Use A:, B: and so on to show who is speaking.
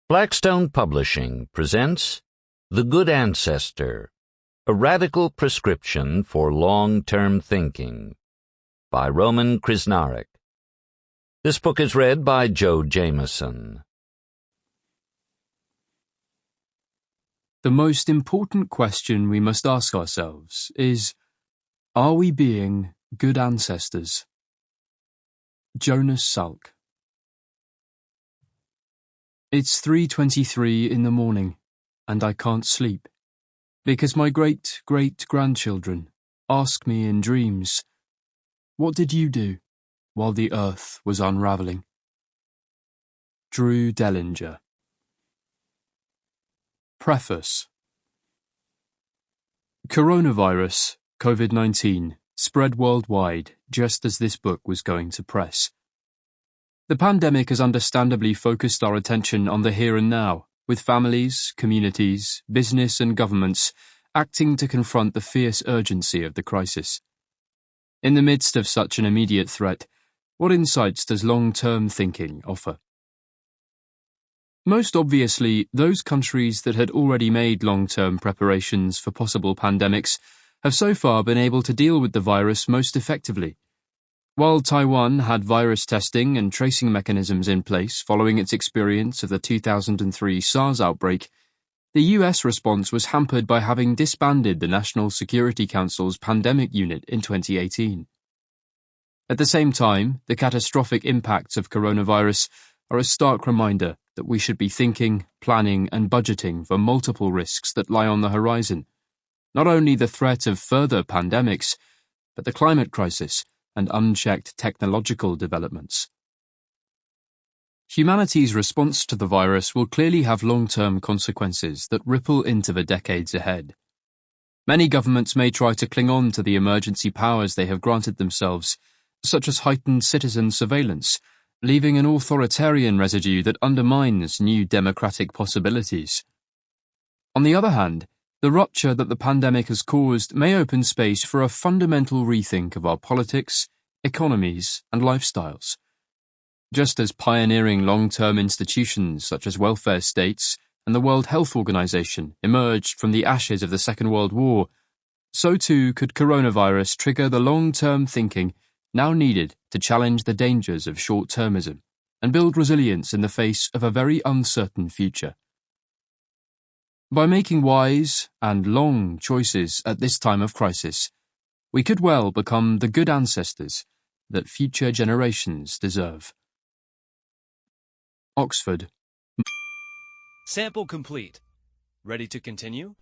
A: Blackstone Publishing presents The Good Ancestor, a radical prescription for long-term thinking, by Roman Krznaric. This book is read by Joe Jameson.
B: The most important question we must ask ourselves is, are we being good ancestors? Jonas Salk. It's 3:23 in the morning, and I can't sleep, because my great-great-grandchildren ask me in dreams, "What did you do while the earth was unraveling?" Drew Dellinger. Preface. Coronavirus, COVID-19, spread worldwide just as this book was going to press. The pandemic has understandably focused our attention on the here and now, with families, communities, business and governments acting to confront the fierce urgency of the crisis. In the midst of such an immediate threat, what insights does long-term thinking offer? Most obviously, those countries that had already made long-term preparations for possible pandemics have so far been able to deal with the virus most effectively. While Taiwan had virus testing and tracing mechanisms in place following its experience of the 2003 SARS outbreak, the US response was hampered by having disbanded the National Security Council's pandemic unit in 2018. At the same time, the catastrophic impacts of coronavirus are a stark reminder that we should be thinking, planning, and budgeting for multiple risks that lie on the horizon. Not only the threat of further pandemics, but the climate crisis and unchecked technological developments. Humanity's response to the virus will clearly have long-term consequences that ripple into the decades ahead. Many governments may try to cling on to the emergency powers they have granted themselves, such as heightened citizen surveillance, leaving an authoritarian residue that undermines new democratic possibilities. On the other hand, the rupture that the pandemic has caused may open space for a fundamental rethink of our politics, economies, and lifestyles. Just as pioneering long-term institutions such as welfare states and the World Health Organization emerged from the ashes of the Second World War, so too could coronavirus trigger the long-term thinking now needed to challenge the dangers of short-termism and build resilience in the face of a very uncertain future. By making wise and long choices at this time of crisis, we could well become the good ancestors that future generations deserve. Oxford.
C: Sample complete. Ready to continue?